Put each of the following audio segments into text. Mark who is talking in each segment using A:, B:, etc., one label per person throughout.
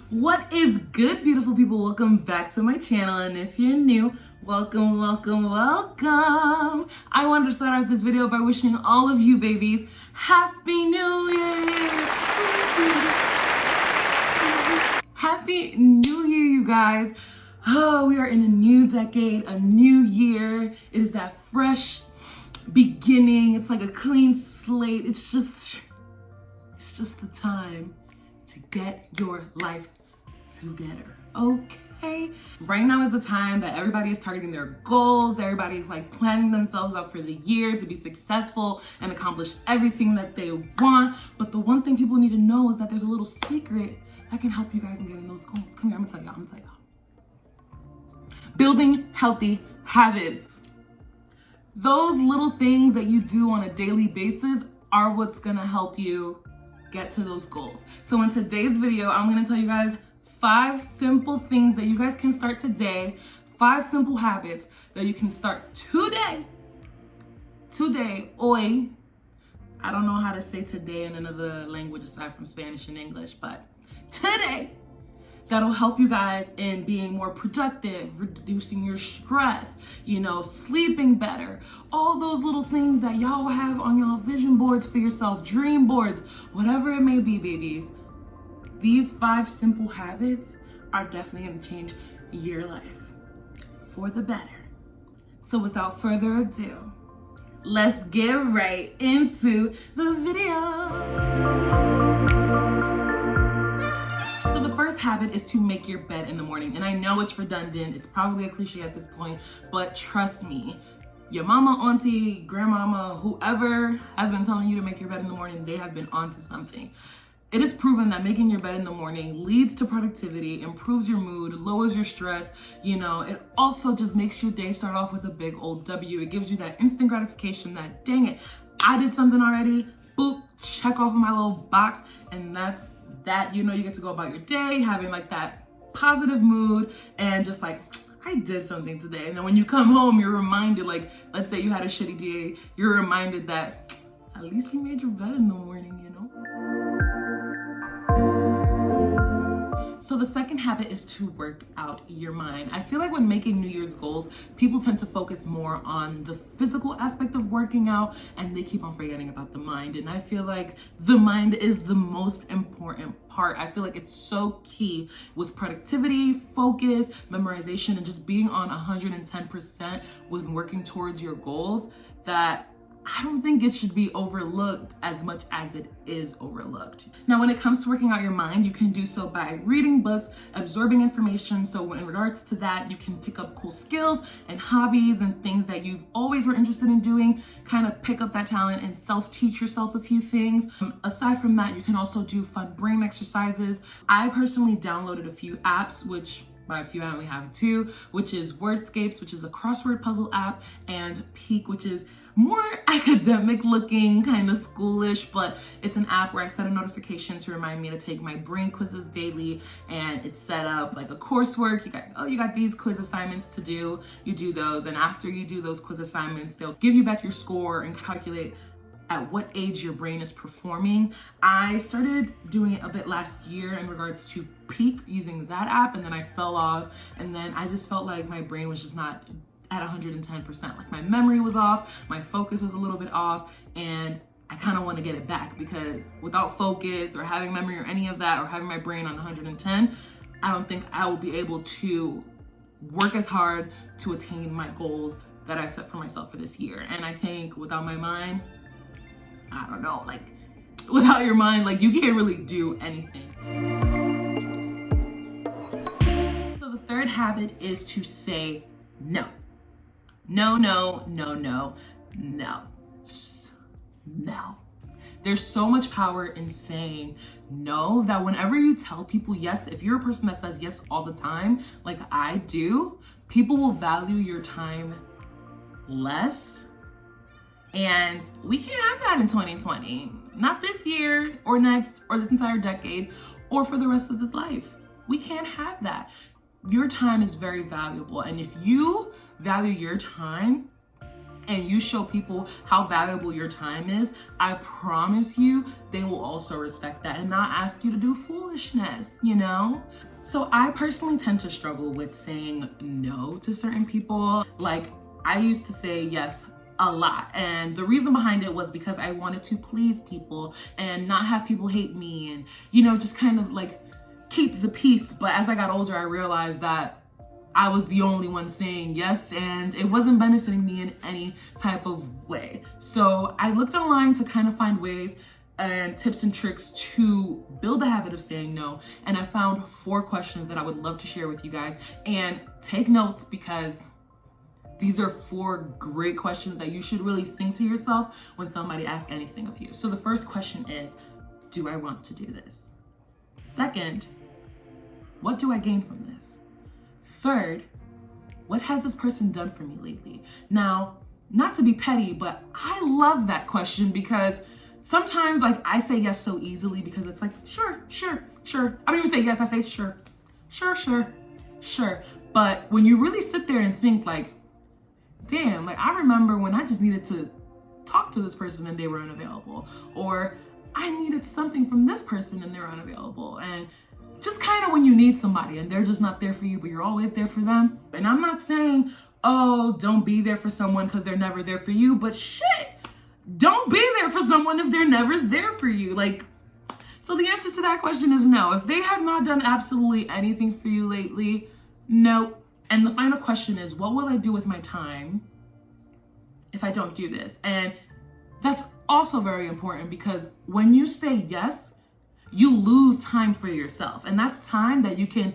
A: What is good, beautiful people? Welcome back to my channel, and if you're new, welcome. I wanted to start out this video by wishing all of you babies Happy New Year! Happy New Year, you guys. Oh, we are in a new decade, a new year. It is that fresh beginning. It's like a clean slate. It's just the time to get your life together, okay? Right now is the time that everybody is targeting their goals. Everybody's like planning themselves out for the year to be successful and accomplish everything that they want. But the one thing people need to know is that there's a little secret that can help you guys in getting those goals. Come here, I'm gonna tell y'all. Building healthy habits. Those little things that you do on a daily basis are what's gonna help you get to those goals. So in today's video, I'm gonna tell you guys 5 simple things that you guys can start today, 5 simple habits that you can start today. Hoy. I don't know how to say today in another language aside from Spanish and English, but today, that'll help you guys in being more productive, reducing your stress, sleeping better, all those little things that y'all have on y'all vision boards for yourself, dream boards, whatever it may be, babies. These 5 simple habits are definitely gonna change your life for the better. So without further ado, let's get right into the video. So the first habit is to make your bed in the morning. And I know it's redundant, it's probably a cliche at this point, but trust me, your mama, auntie, grandmama, whoever has been telling you to make your bed in the morning, they have been onto something. It is proven that making your bed in the morning leads to productivity, improves your mood, lowers your stress. It also just makes your day start off with a big old W. It gives you that instant gratification that, dang it, I did something already, boop, check off my little box, and that's that. You get to go about your day having like that positive mood and just like, I did something today. And then when you come home, you're reminded, like, let's say you had a shitty day, you're reminded that at least you made your bed in the morning, So the second habit is to work out your mind. I feel like when making New Year's goals, people tend to focus more on the physical aspect of working out and they keep on forgetting about the mind. And I feel like the mind is the most important part. I feel like it's so key with productivity, focus, memorization, and just being on 110% when working towards your goals that I don't think it should be overlooked as much as it is overlooked. Now, when it comes to working out your mind, you can do so by reading books, absorbing information. So in regards to that, you can pick up cool skills and hobbies and things that you've always were interested in doing, kind of pick up that talent and self-teach yourself a few things. Aside from that, you can also do fun brain exercises. I personally downloaded a few apps, which by a few I only have 2, which is Wordscapes, which is a crossword puzzle app, and Peak, which is more academic looking, kind of schoolish, but it's an app where I set a notification to remind me to take my brain quizzes daily, and it's set up like a coursework. You got these quiz assignments to do, you do those, and after you do those quiz assignments, they'll give you back your score and calculate at what age your brain is performing. I started doing it a bit last year in regards to Peak, using that app, and then I fell off, and then I just felt like my brain was just not at 110%. Like my memory was off, my focus was a little bit off, and I kind of want to get it back because without focus or having memory or any of that, or having my brain on 110, I don't think I will be able to work as hard to attain my goals that I set for myself for this year. And I think without my mind, I don't know, like without your mind, like you can't really do anything. So the third habit is to say no. No. There's so much power in saying no that whenever you tell people yes, if you're a person that says yes all the time, like I do, people will value your time less. And we can't have that in 2020. Not this year or next or this entire decade or for the rest of this life. We can't have that. Your time is very valuable. And if you value your time and you show people how valuable your time is, I promise you, they will also respect that and not ask you to do foolishness, you know? So I personally tend to struggle with saying no to certain people. Like, I used to say yes a lot, and the reason behind it was because I wanted to please people and not have people hate me, and, you know, just kind of like keep the peace. But as I got older, I realized that I was the only one saying yes, and it wasn't benefiting me in any type of way. So I looked online to kind of find ways and tips and tricks to build the habit of saying no. And I found 4 questions that I would love to share with you guys. And take notes, because these are 4 great questions that you should really think to yourself when somebody asks anything of you. So the first question is, do I want to do this? Second, what do I gain from this? Third, what has this person done for me lately? Now, not to be petty, but I love that question, because sometimes, like, I say yes so easily because it's like, sure. I don't even say yes, I say sure. But when you really sit there and think, like, damn, like, I remember when I just needed to talk to this person and they were unavailable, or I needed something from this person and they're unavailable, and just kind of when you need somebody and they're just not there for you, but you're always there for them. And I'm not saying, oh, don't be there for someone because they're never there for you, but shit, don't be there for someone if they're never there for you. Like, so the answer to that question is no. If they have not done absolutely anything for you lately, no. And the final question is, what will I do with my time if I don't do this? And that's also very important, because when you say yes, you lose time for yourself. And that's time that you can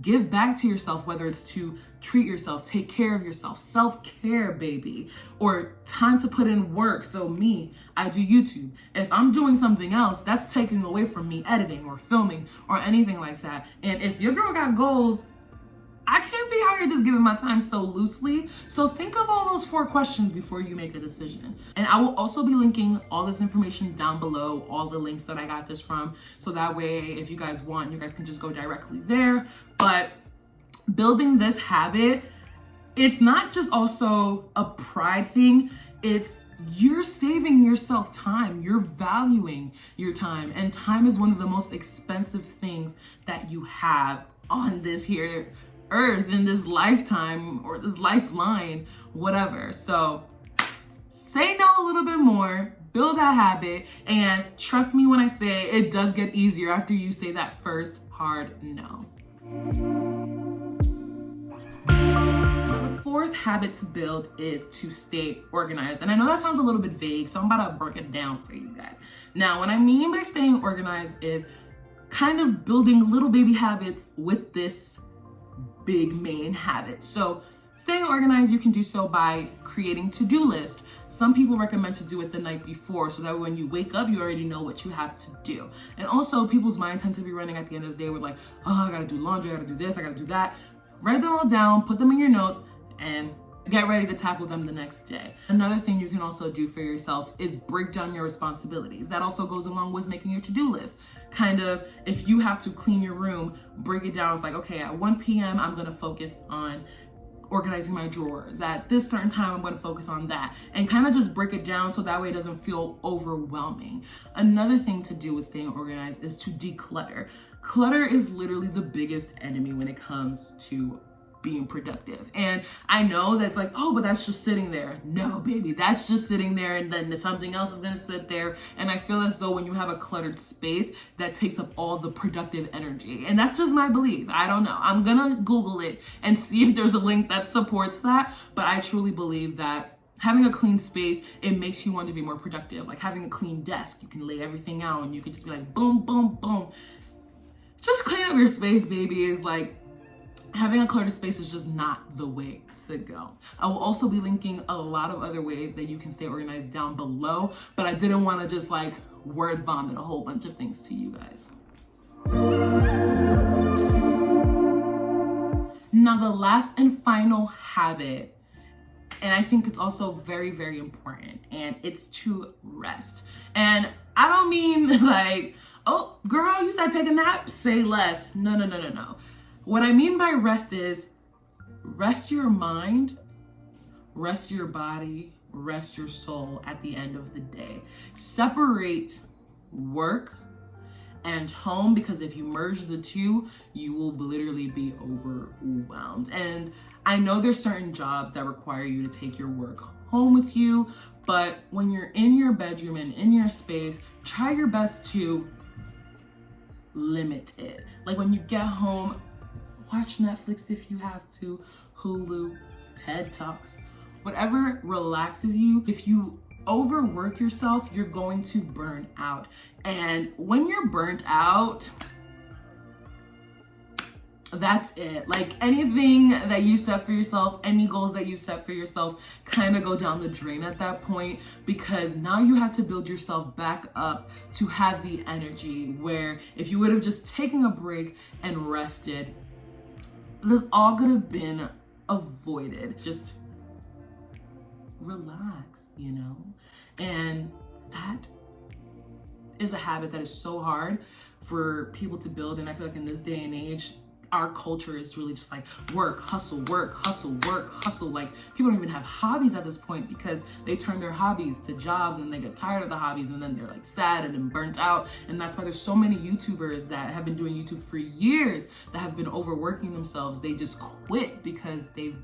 A: give back to yourself, whether it's to treat yourself, take care of yourself, self-care, baby, or time to put in work. So me, I do YouTube. If I'm doing something else, that's taking away from me editing or filming or anything like that. And if your girl got goals, I can't be out here just giving my time so loosely. So think of all those 4 questions before you make a decision. And I will also be linking all this information down below, all the links that I got this from. So that way, if you guys want, you guys can just go directly there. But building this habit, it's not just also a pride thing. It's you're saving yourself time. You're valuing your time. And time is one of the most expensive things that you have on this here earth, in this lifetime or this lifeline, whatever. So say no a little bit more, build that habit, and trust me when I say it does get easier after you say that first hard no. The 4th habit to build is to stay organized. And I know that sounds a little bit vague, so I'm about to break it down for you guys. Now, what I mean by staying organized is kind of building little baby habits with this big main habit. So staying organized, you can do so by creating to-do list. Some people recommend to do it the night before, so that when you wake up, you already know what you have to do. And also, people's minds tend to be running at the end of the day with like, oh, I gotta do laundry, I gotta do this, I gotta do that. Write them all down, put them in your notes, and get ready to tackle them the next day. Another thing you can also do for yourself is break down your responsibilities. That also goes along with making your to-do list. Kind of, if you have to clean your room, break it down. It's like, okay, at 1 p.m., I'm gonna focus on organizing my drawers. At this certain time, I'm gonna focus on that. And kind of just break it down so that way it doesn't feel overwhelming. Another thing to do with staying organized is to declutter. Clutter is literally the biggest enemy when it comes to being productive. And I know that's like, oh, but that's just sitting there. No, baby, that's just sitting there, and then something else is gonna sit there. And I feel as though when you have a cluttered space, that takes up all the productive energy. And that's just my belief. I don't know. I'm gonna Google it and see if there's a link that supports that. But I truly believe that having a clean space, it makes you want to be more productive. Like having a clean desk, you can lay everything out and you can just be like, boom, boom, boom. Just clean up your space, baby, is like, having a cluttered space is just not the way to go. I will also be linking a lot of other ways that you can stay organized down below, but I didn't want to just like word vomit a whole bunch of things to you guys. Now, the last and final habit, and I think it's also very, very important, and it's to rest. And I don't mean like, oh, girl, you said take a nap, say less. No. What I mean by rest is rest your mind, rest your body, rest your soul at the end of the day. Separate work and home, because if you merge the two, you will literally be overwhelmed. And I know there's certain jobs that require you to take your work home with you, but when you're in your bedroom and in your space, try your best to limit it. Like when you get home, watch Netflix if you have to, Hulu, TED Talks, whatever relaxes you. If you overwork yourself, you're going to burn out. And when you're burnt out, that's it. Like anything that you set for yourself, any goals that you set for yourself kind of go down the drain at that point, because now you have to build yourself back up to have the energy where if you would have just taken a break and rested, this all could have been avoided. Just relax, you know? And that is a habit that is so hard for people to build. And I feel like in this day and age, our culture is really just like work, hustle, work, hustle, work, hustle. Like people don't even have hobbies at this point because they turn their hobbies to jobs and they get tired of the hobbies and then they're like sad and then burnt out. And that's why there's so many YouTubers that have been doing YouTube for years that have been overworking themselves. They just quit because they've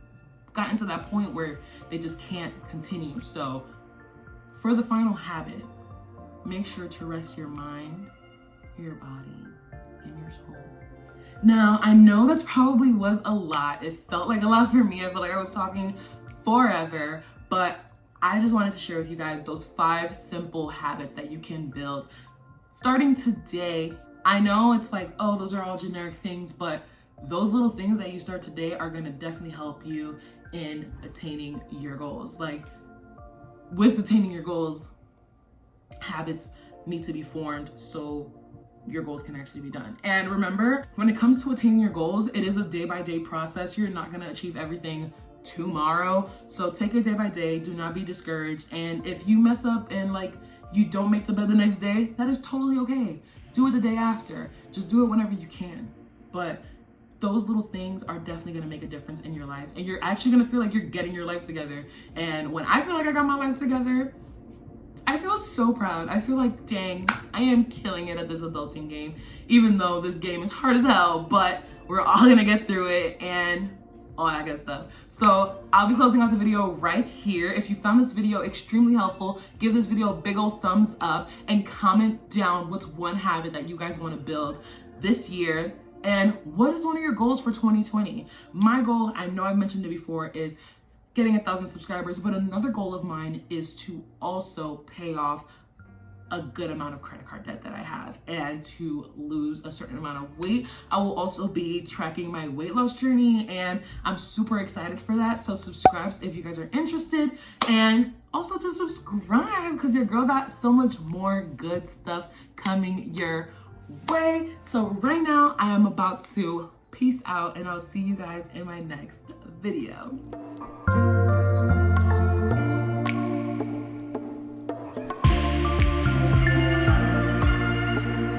A: gotten to that point where they just can't continue. So for the final habit, make sure to rest your mind, your body, and your soul. Now, I know that's probably was a lot. It felt like a lot for me. I felt like I was talking forever, but I just wanted to share with you guys those 5 simple habits that you can build starting today. I know it's like, oh, those are all generic things, but those little things that you start today are gonna definitely help you in attaining your goals. Like with attaining your goals, habits need to be formed so your goals can actually be done. And remember, when it comes to attaining your goals, it is a day-by-day process. You're not gonna achieve everything tomorrow. So take it day by day, do not be discouraged. And if you mess up and like you don't make the bed the next day, that is totally okay. Do it the day after. Just do it whenever you can. But those little things are definitely gonna make a difference in your lives. And you're actually gonna feel like you're getting your life together. And when I feel like I got my life together, I feel so proud. I feel like, dang, I am killing it at this adulting game, even though this game is hard as hell, but we're all gonna get through it and all that good stuff. So I'll be closing out the video right here. If you found this video extremely helpful, give this video a big old thumbs up and comment down what's one habit that you guys wanna build this year. And what is one of your goals for 2020? My goal, I know I've mentioned it before, is getting 1,000 subscribers, but another goal of mine is to also pay off a good amount of credit card debt that I have and to lose a certain amount of weight. I will also be tracking my weight loss journey and I'm super excited for that. So subscribe if you guys are interested, and also just subscribe because your girl got so much more good stuff coming your way. So right now I am about to peace out and I'll see you guys in my next video.